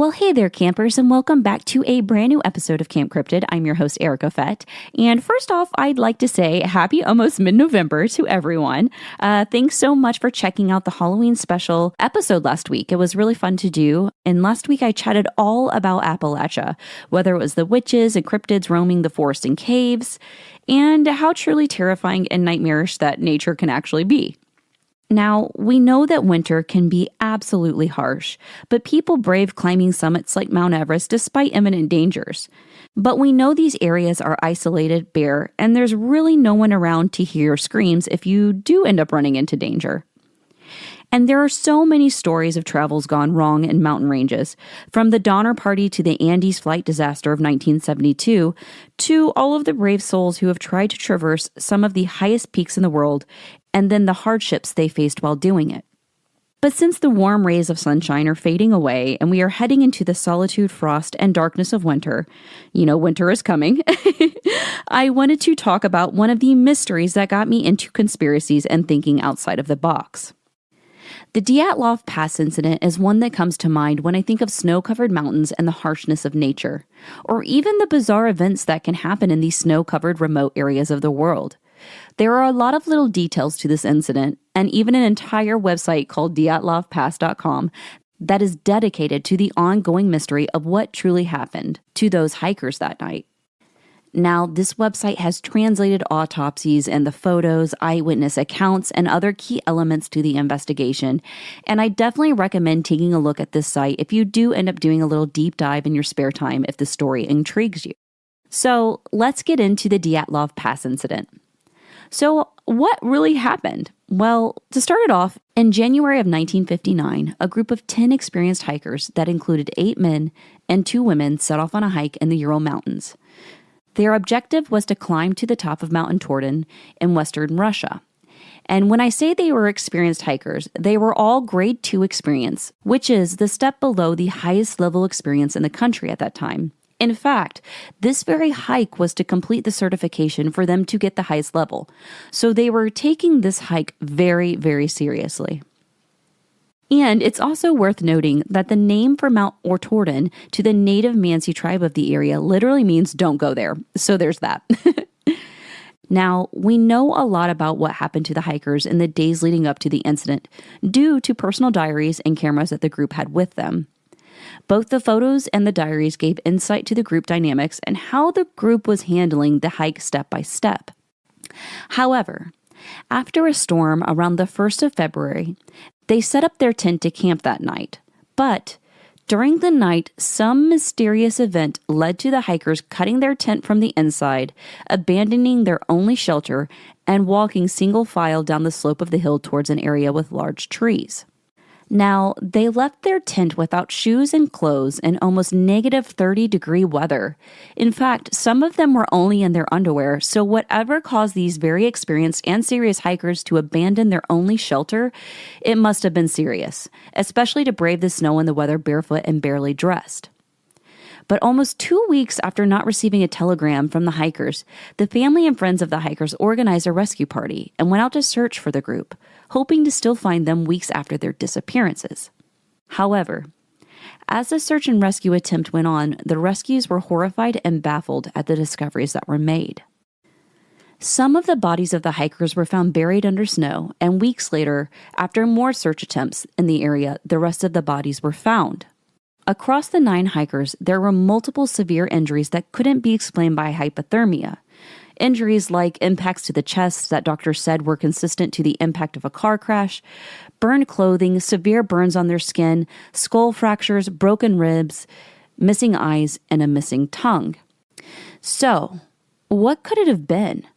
Well, hey there, campers, and welcome back to a brand new episode of Camp Cryptid. I'm your host, Erica Fett. And first off, I'd like to say happy almost mid-November to everyone. Thanks so much for checking out the Halloween special episode last week. It was really fun to do. And last week, I chatted all about Appalachia, whether it was the witches and cryptids roaming the forest and caves, and how truly terrifying and nightmarish that nature can actually be. Now, we know that winter can be absolutely harsh, but people brave climbing summits like Mount Everest despite imminent dangers. But we know these areas are isolated, bare, and there's really no one around to hear your screams if you do end up running into danger. And there are so many stories of travels gone wrong in mountain ranges, from the Donner Party to the Andes flight disaster of 1972, to all of the brave souls who have tried to traverse some of the highest peaks in the world, and then the hardships they faced while doing it. But since the warm rays of sunshine are fading away and we are heading into the solitude, frost, and darkness of winter, winter is coming, I wanted to talk about one of the mysteries that got me into conspiracies and thinking outside of the box. The Dyatlov Pass Incident is one that comes to mind when I think of snow-covered mountains and the harshness of nature, or even the bizarre events that can happen in these snow-covered remote areas of the world. There are a lot of little details to this incident, and even an entire website called Dyatlovpass.com that is dedicated to the ongoing mystery of what truly happened to those hikers that night. Now, this website has translated autopsies and the photos, eyewitness accounts, and other key elements to the investigation, and I definitely recommend taking a look at this site if you do end up doing a little deep dive in your spare time if the story intrigues you. So, let's get into the Dyatlov Pass Incident. So, what really happened? Well, to start it off, in January of 1959, a group of 10 experienced hikers that included 8 men and 2 women set off on a hike in the Ural Mountains. Their objective was to climb to the top of Mount Torton in western Russia. And when I say they were experienced hikers, they were all grade 2 experience, which is the step below the highest level experience in the country at that time. In fact, this very hike was to complete the certification for them to get the highest level. So they were taking this hike very, very seriously. And it's also worth noting that the name for Mount Torton to the native Mansi tribe of the area literally means don't go there. So there's that. Now, we know a lot about what happened to the hikers in the days leading up to the incident due to personal diaries and cameras that the group had with them. Both the photos and the diaries gave insight to the group dynamics and how the group was handling the hike step by step. However, after a storm around the 1st of February, they set up their tent to camp that night. But during the night, some mysterious event led to the hikers cutting their tent from the inside, abandoning their only shelter, and walking single file down the slope of the hill towards an area with large trees. Now, they left their tent without shoes and clothes in almost negative 30-degree weather. In fact, some of them were only in their underwear, so whatever caused these very experienced and serious hikers to abandon their only shelter, it must have been serious, especially to brave the snow and the weather barefoot and barely dressed. But almost 2 weeks after not receiving a telegram from the hikers, the family and friends of the hikers organized a rescue party and went out to search for the group, hoping to still find them weeks after their disappearances. However, as the search and rescue attempt went on, the rescues were horrified and baffled at the discoveries that were made. Some of the bodies of the hikers were found buried under snow, and weeks later, after more search attempts in the area, the rest of the bodies were found. Across the 9 hikers, there were multiple severe injuries that couldn't be explained by hypothermia. Injuries like impacts to the chest that doctors said were consistent to the impact of a car crash, burned clothing, severe burns on their skin, skull fractures, broken ribs, missing eyes, and a missing tongue. So, what could it have been?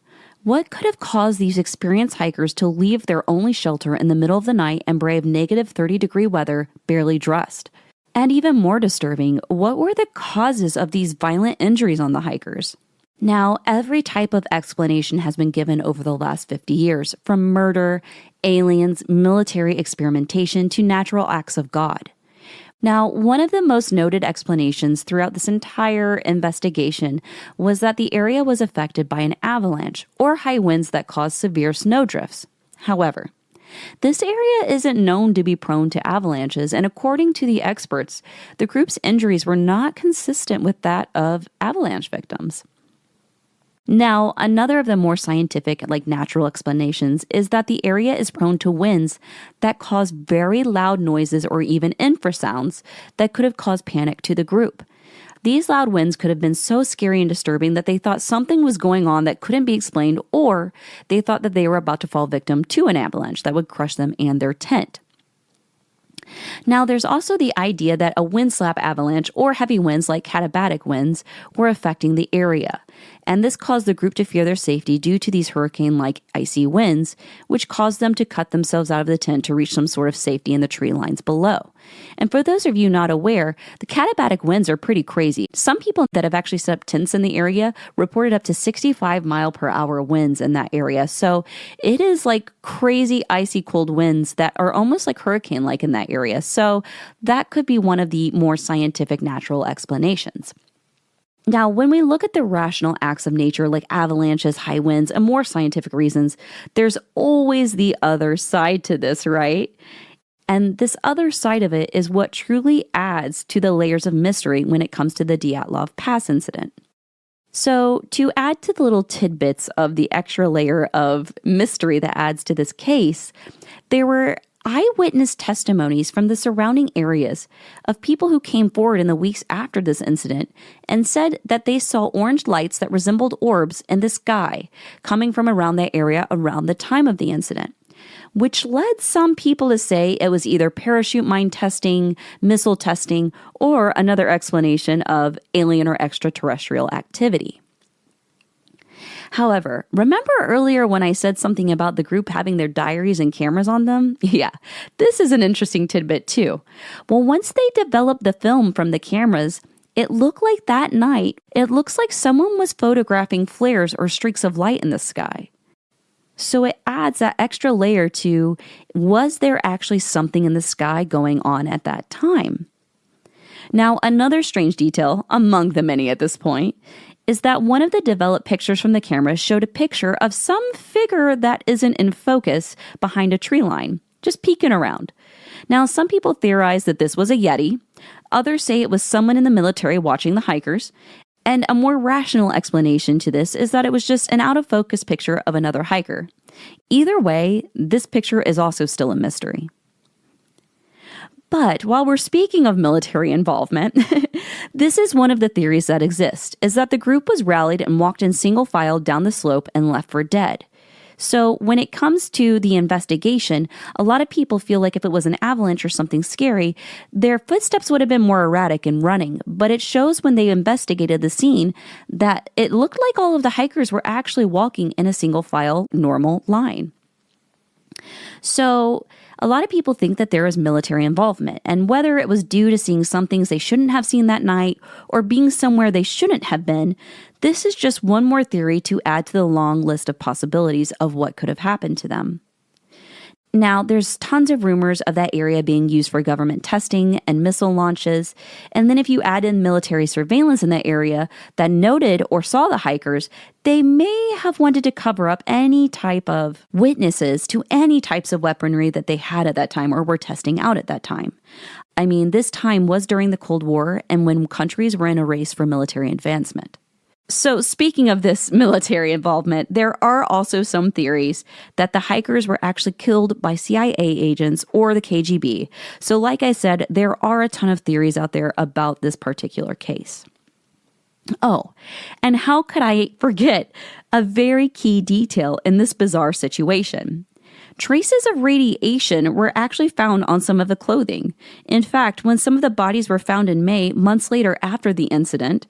What could have caused these experienced hikers to leave their only shelter in the middle of the night and brave negative 30-degree weather barely dressed? And even more disturbing, what were the causes of these violent injuries on the hikers? Now, every type of explanation has been given over the last 50 years, from murder, aliens, military experimentation, to natural acts of God. Now, one of the most noted explanations throughout this entire investigation was that the area was affected by an avalanche or high winds that caused severe snowdrifts. However, This area isn't known to be prone to avalanches, and according to the experts, the group's injuries were not consistent with that of avalanche victims. Now, another of the more scientific, natural explanations is that the area is prone to winds that cause very loud noises or even infrasounds that could have caused panic to the group. These loud winds could have been so scary and disturbing that they thought something was going on that couldn't be explained, or they thought that they were about to fall victim to an avalanche that would crush them and their tent. Now, there's also the idea that a wind-slap avalanche or heavy winds like katabatic winds were affecting the area, and this caused the group to fear their safety due to these hurricane-like icy winds, which caused them to cut themselves out of the tent to reach some sort of safety in the tree lines below. And for those of you not aware, the katabatic winds are pretty crazy. Some people that have actually set up tents in the area reported up to 65 mile per hour winds in that area. So it is like crazy icy cold winds that are almost like hurricane-like in that area. So that could be one of the more scientific natural explanations. Now, when we look at the rational acts of nature like avalanches, high winds, and more scientific reasons, there's always the other side to this, right? And this other side of it is what truly adds to the layers of mystery when it comes to the Dyatlov Pass incident. So, to add to the little tidbits of the extra layer of mystery that adds to this case, there were eyewitness testimonies from the surrounding areas of people who came forward in the weeks after this incident and said that they saw orange lights that resembled orbs in the sky coming from around that area around the time of the incident, which led some people to say it was either parachute mine testing, missile testing, or another explanation of alien or extraterrestrial activity. However, remember earlier when I said something about the group having their diaries and cameras on them? Yeah, this is an interesting tidbit too. Well, once they developed the film from the cameras, it looked like that night, it looks like someone was photographing flares or streaks of light in the sky. So it adds that extra layer to, was there actually something in the sky going on at that time? Now, another strange detail, among the many at this point, is that one of the developed pictures from the camera showed a picture of some figure that isn't in focus behind a tree line, just peeking around. Now, some people theorize that this was a Yeti. Others say it was someone in the military watching the hikers. And a more rational explanation to this is that it was just an out-of-focus picture of another hiker. Either way, this picture is also still a mystery. But while we're speaking of military involvement, this is one of the theories that exist, is that the group was rallied and walked in single file down the slope and left for dead. So when it comes to the investigation, a lot of people feel like if it was an avalanche or something scary, their footsteps would have been more erratic and running. But it shows when they investigated the scene that it looked like all of the hikers were actually walking in a single file, normal line. So a lot of people think that there is military involvement, and whether it was due to seeing some things they shouldn't have seen that night or being somewhere they shouldn't have been, this is just one more theory to add to the long list of possibilities of what could have happened to them. Now, there's tons of rumors of that area being used for government testing and missile launches. And then if you add in military surveillance in that area that noted or saw the hikers, they may have wanted to cover up any type of witnesses to any types of weaponry that they had at that time or were testing out at that time. I mean, this time was during the Cold War and when countries were in a race for military advancement. So speaking of this military involvement, there are also some theories that the hikers were actually killed by CIA agents or the KGB. So like I said, there are a ton of theories out there about this particular case. Oh, and how could I forget a very key detail in this bizarre situation? Traces of radiation were actually found on some of the clothing. In fact, when some of the bodies were found in May, months later after the incident,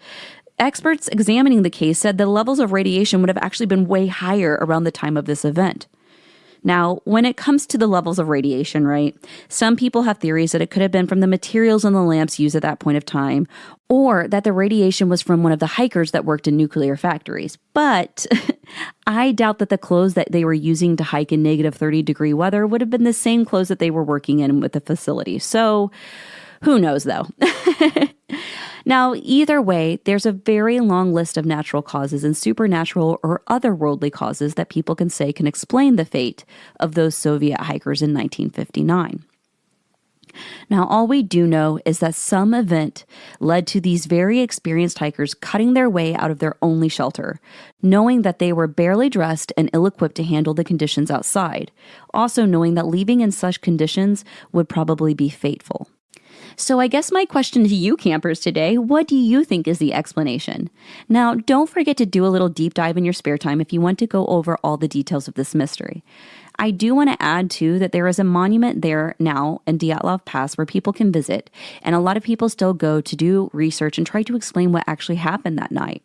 experts examining the case said the levels of radiation would have actually been way higher around the time of this event. Now, when it comes to the levels of radiation, right, some people have theories that it could have been from the materials in the lamps used at that point of time, or that the radiation was from one of the hikers that worked in nuclear factories. But I doubt that the clothes that they were using to hike in negative 30-degree weather would have been the same clothes that they were working in with the facility. So, who knows, though? Now, either way, there's a very long list of natural causes and supernatural or otherworldly causes that people can say can explain the fate of those Soviet hikers in 1959. Now, all we do know is that some event led to these very experienced hikers cutting their way out of their only shelter, knowing that they were barely dressed and ill-equipped to handle the conditions outside, also knowing that leaving in such conditions would probably be fateful. So I guess my question to you campers today, what do you think is the explanation? Now, don't forget to do a little deep dive in your spare time if you want to go over all the details of this mystery. I do want to add, too, that there is a monument there now in Dyatlov Pass where people can visit, and a lot of people still go to do research and try to explain what actually happened that night.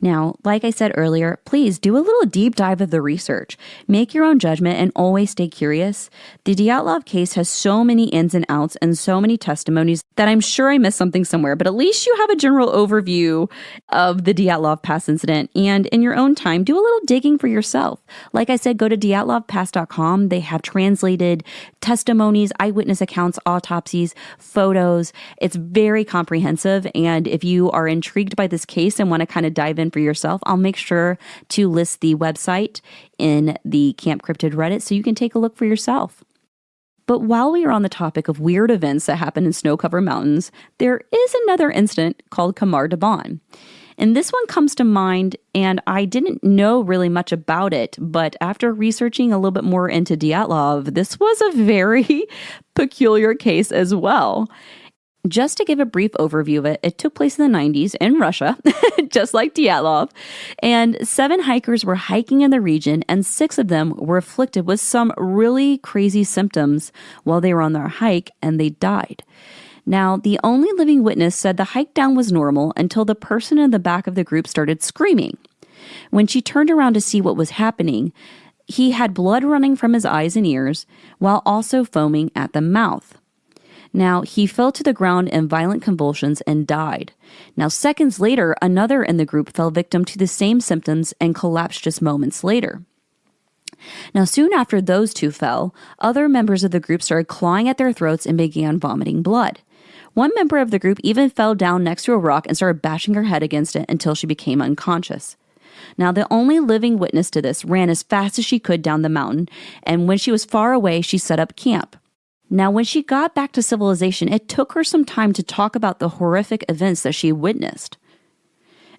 Now, like I said earlier, please do a little deep dive of the research. Make your own judgment and always stay curious. The Dyatlov case has so many ins and outs and so many testimonies that I'm sure I missed something somewhere, but at least you have a general overview of the Dyatlov Pass incident, and in your own time, do a little digging for yourself. Like I said, go to dyatlovpass.com. They have translated testimonies, eyewitness accounts, autopsies, photos. It's very comprehensive, and if you are intrigued by this case and want to kind of dive in for yourself, I'll make sure to list the website in the Camp Cryptid Reddit so you can take a look for yourself. But while we are on the topic of weird events that happen in snow-covered mountains, there is another incident called Kamar Daban. And this one comes to mind, and I didn't know really much about it, but after researching a little bit more into Dyatlov, this was a very peculiar case as well. Just to give a brief overview of it, it took place in the 90s in Russia, just like Dyatlov, and 7 hikers were hiking in the region, and 6 of them were afflicted with some really crazy symptoms while they were on their hike, and they died. Now, the only living witness said the hike down was normal until the person in the back of the group started screaming. When she turned around to see what was happening, he had blood running from his eyes and ears, while also foaming at the mouth. Now, he fell to the ground in violent convulsions and died. Now, seconds later, another in the group fell victim to the same symptoms and collapsed just moments later. Now, soon after those 2 fell, other members of the group started clawing at their throats and began vomiting blood. One member of the group even fell down next to a rock and started bashing her head against it until she became unconscious. Now, the only living witness to this ran as fast as she could down the mountain, and when she was far away, she set up camp. Now, when she got back to civilization, it took her some time to talk about the horrific events that she witnessed.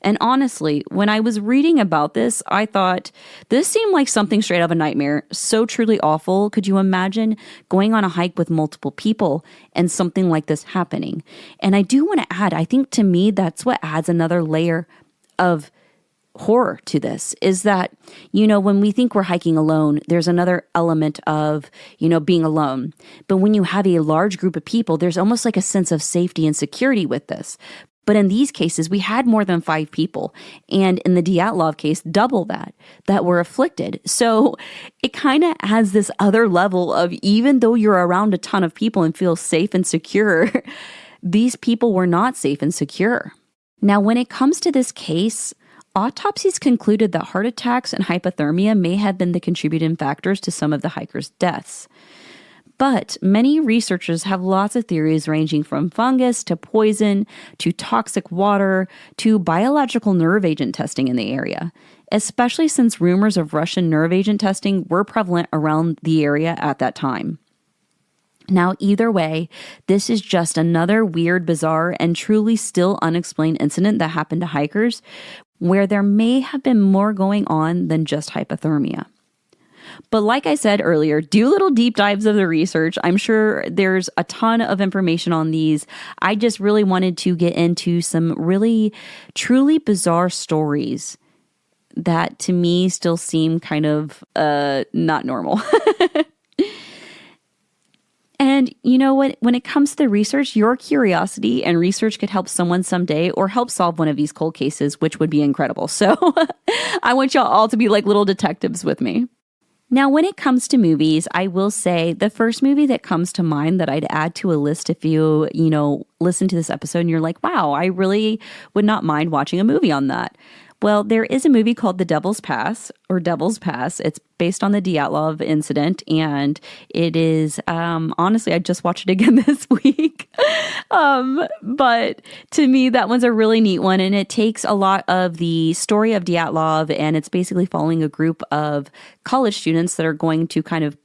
And honestly, when I was reading about this, I thought, this seemed like something straight out of a nightmare. So truly awful. Could you imagine going on a hike with multiple people and something like this happening? And I do want to add, I think to me, that's what adds another layer of horror to this, is that, when we think we're hiking alone, there's another element of, being alone. But when you have a large group of people, there's almost like a sense of safety and security with this. But in these cases, we had more than 5 people. And in the Dyatlov case, double that were afflicted. So it kind of has this other level of, even though you're around a ton of people and feel safe and secure, these people were not safe and secure. Now, when it comes to this case, autopsies concluded that heart attacks and hypothermia may have been the contributing factors to some of the hikers' deaths. But many researchers have lots of theories ranging from fungus to poison to toxic water to biological nerve agent testing in the area, especially since rumors of Russian nerve agent testing were prevalent around the area at that time. Now, either way, this is just another weird, bizarre, and truly still unexplained incident that happened to hikers, where there may have been more going on than just hypothermia. But like I said earlier, do little deep dives of the research. I'm sure there's a ton of information on these. I just really wanted to get into some really, truly bizarre stories that to me still seem kind of not normal. And you know what? When it comes to the research, your curiosity and research could help someone someday or help solve one of these cold cases, which would be incredible. So I want y'all all to be like little detectives with me. Now, when it comes to movies, I will say the first movie that comes to mind that I'd add to a list if you listen to this episode and you're like, wow, I really would not mind watching a movie on that, Well, there is a movie called The Devil's Pass or Devil's Pass. It's based on the Dyatlov incident, and it is honestly, I just watched it again this week. But to me, that one's a really neat one, and it takes a lot of the story of Dyatlov, and it's basically following a group of college students that are going to kind of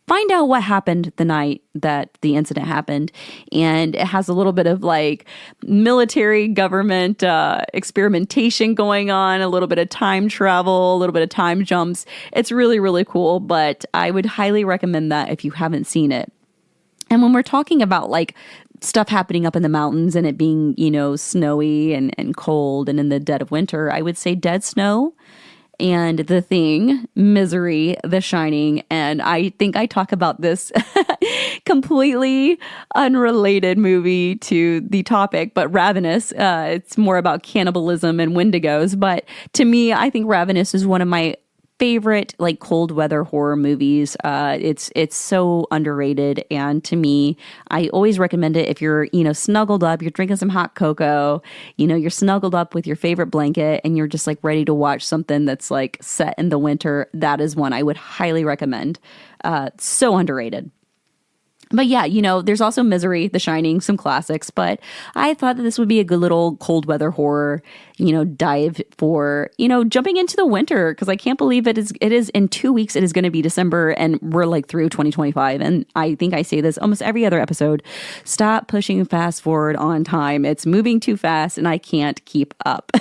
find out what happened the night that the incident happened. And it has a little bit of like military government experimentation going on, a little bit of time travel, a little bit of time jumps. It's really, really cool, but I would highly recommend that if you haven't seen it. And when we're talking about like stuff happening up in the mountains and it being, snowy and cold and in the dead of winter, I would say Dead Snow and The Thing, Misery, The Shining, and I think I talk about this completely unrelated movie to the topic, but Ravenous. It's more about cannibalism and Wendigos, but to me, I think Ravenous is one of my favorite like cold weather horror movies. It's so underrated, and to me, I always recommend it if you're snuggled up, you're drinking some hot cocoa, you're snuggled up with your favorite blanket, and you're just like ready to watch something that's like set in the winter. That is one I would highly recommend. So underrated. But yeah, there's also Misery, The Shining, some classics, but I thought that this would be a good little cold weather horror, dive for, jumping into the winter, because I can't believe it is in 2 weeks, it is going to be December, and we're like through 2025. And I think I say this almost every other episode, stop pushing fast forward on time. It's moving too fast and I can't keep up.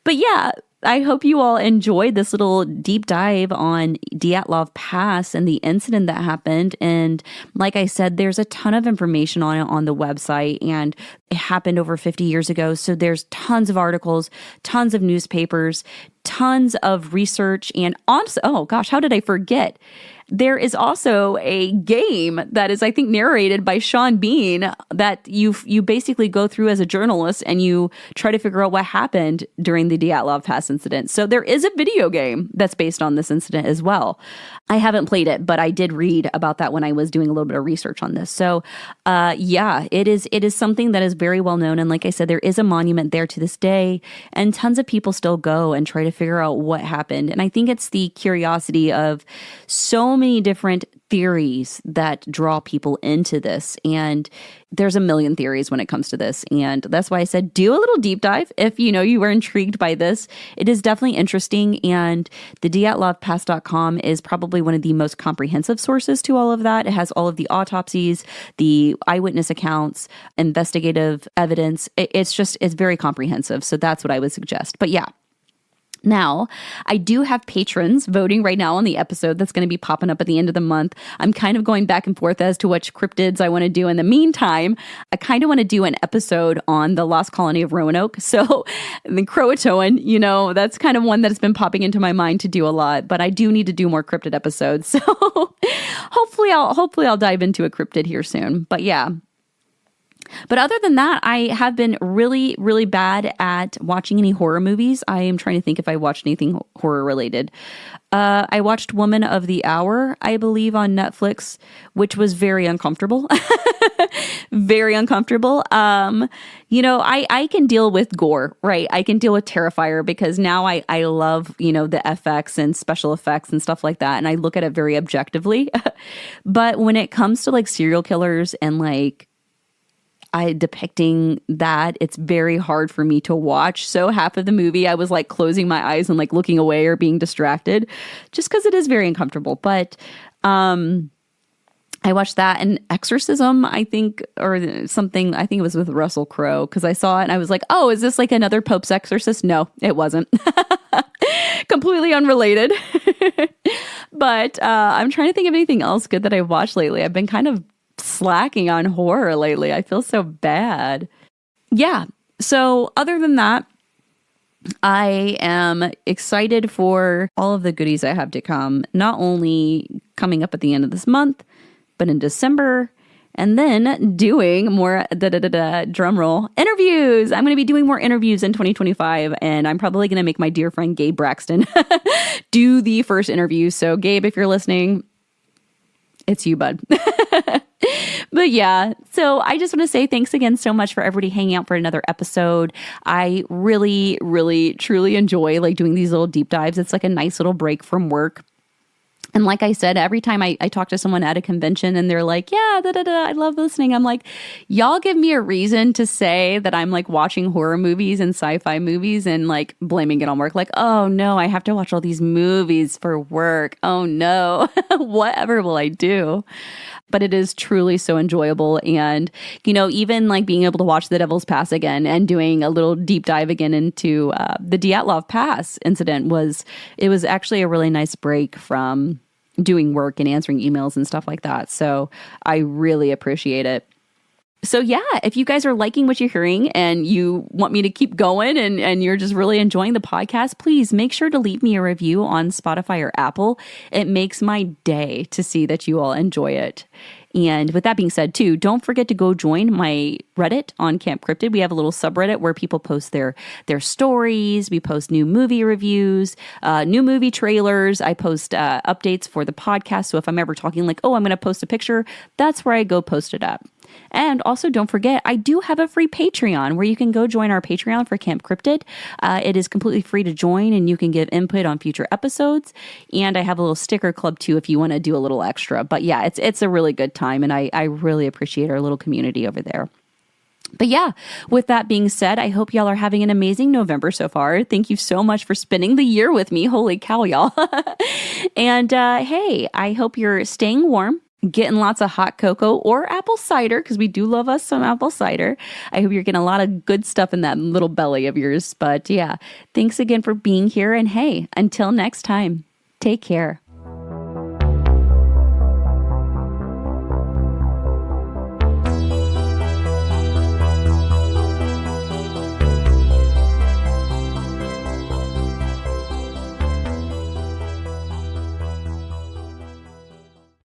But yeah, I hope you all enjoyed this little deep dive on Dyatlov Pass and the incident that happened. And like I said, there's a ton of information on it on the website, and it happened over 50 years ago. So there's tons of articles, tons of newspapers, tons of research, and honestly, oh gosh, how did I forget? There is also a game that is, I think, narrated by Sean Bean that you basically go through as a journalist and you try to figure out what happened during the Dyatlov Pass incident. So there is a video game that's based on this incident as well. I haven't played it, but I did read about that when I was doing a little bit of research on this. So yeah, it is something that is very well known. And like I said, there is a monument there to this day, and tons of people still go and try to figure out what happened. And I think it's the curiosity of so many different theories that draw people into this. And there's a million theories when it comes to this. And that's why I said, do a little deep dive if you were intrigued by this. It is definitely interesting. And the dyatlovpass.com is probably one of the most comprehensive sources to all of that. It has all of the autopsies, the eyewitness accounts, investigative evidence. It's very comprehensive. So that's what I would suggest. But yeah. Now, I do have patrons voting right now on the episode that's going to be popping up at the end of the month. I'm kind of going back and forth as to which cryptids I want to do. In the meantime, I kind of want to do an episode on the lost colony of Roanoke. So the Croatoan, that's kind of one that has been popping into my mind to do a lot, but I do need to do more cryptid episodes. So hopefully I'll dive into a cryptid here soon. But yeah. But other than that, I have been really, really bad at watching any horror movies. I am trying to think if I watched anything horror related. I watched Woman of the Hour, I believe, on Netflix, which was very uncomfortable. Very uncomfortable. I can deal with gore, right? I can deal with Terrifier because now I love, the FX and special effects and stuff like that. And I look at it very objectively. But when it comes to like serial killers and like depicting that, it's very hard for me to watch. So half of the movie I was like closing my eyes and like looking away or being distracted just because it is very uncomfortable. But I watched that and Exorcism, I think, or something. I think it was with Russell Crowe because I saw it and I was like, oh, is this like another Pope's Exorcist? No, it wasn't. Completely unrelated. But I'm trying to think of anything else good that I've watched lately. I've been kind of slacking on horror lately. I feel so bad. Yeah. So other than that, I am excited for all of the goodies I have to come, not only coming up at the end of this month, but in December, and then doing more drum roll interviews. I'm going to be doing more interviews in 2025, and I'm probably going to make my dear friend Gabe Braxton do the first interview. So Gabe, if you're listening, it's you, bud. But yeah, so I just want to say thanks again so much for everybody hanging out for another episode. I really, really, truly enjoy like doing these little deep dives. It's like a nice little break from work. And like I said, every time I talk to someone at a convention and they're like, yeah, I love listening. I'm like, y'all give me a reason to say that I'm like watching horror movies and sci-fi movies and like blaming it on work. Like, oh no, I have to watch all these movies for work. Oh no, whatever will I do? But it is truly so enjoyable. And, even like being able to watch The Devil's Pass again and doing a little deep dive again into the Dyatlov Pass incident was actually a really nice break from doing work and answering emails and stuff like that. So I really appreciate it. So yeah, if you guys are liking what you're hearing and you want me to keep going and you're just really enjoying the podcast, please make sure to leave me a review on Spotify or Apple. It makes my day to see that you all enjoy it. And with that being said, too, don't forget to go join my Reddit on Camp Cryptid. We have a little subreddit where people post their stories. We post new movie reviews, new movie trailers. I post updates for the podcast. So if I'm ever talking like, oh, I'm going to post a picture, that's where I go post it up. And also, don't forget, I do have a free Patreon where you can go join our Patreon for Camp Cryptid. It is completely free to join, and you can give input on future episodes. And I have a little sticker club, too, if you want to do a little extra. But yeah, it's a really good time, and I really appreciate our little community over there. But yeah, with that being said, I hope y'all are having an amazing November so far. Thank you so much for spending the year with me. Holy cow, y'all. And hey, I hope you're staying warm, getting lots of hot cocoa or apple cider, because we do love us some apple cider. I hope you're getting a lot of good stuff in that little belly of yours. But yeah, thanks again for being here. And hey, until next time, take care.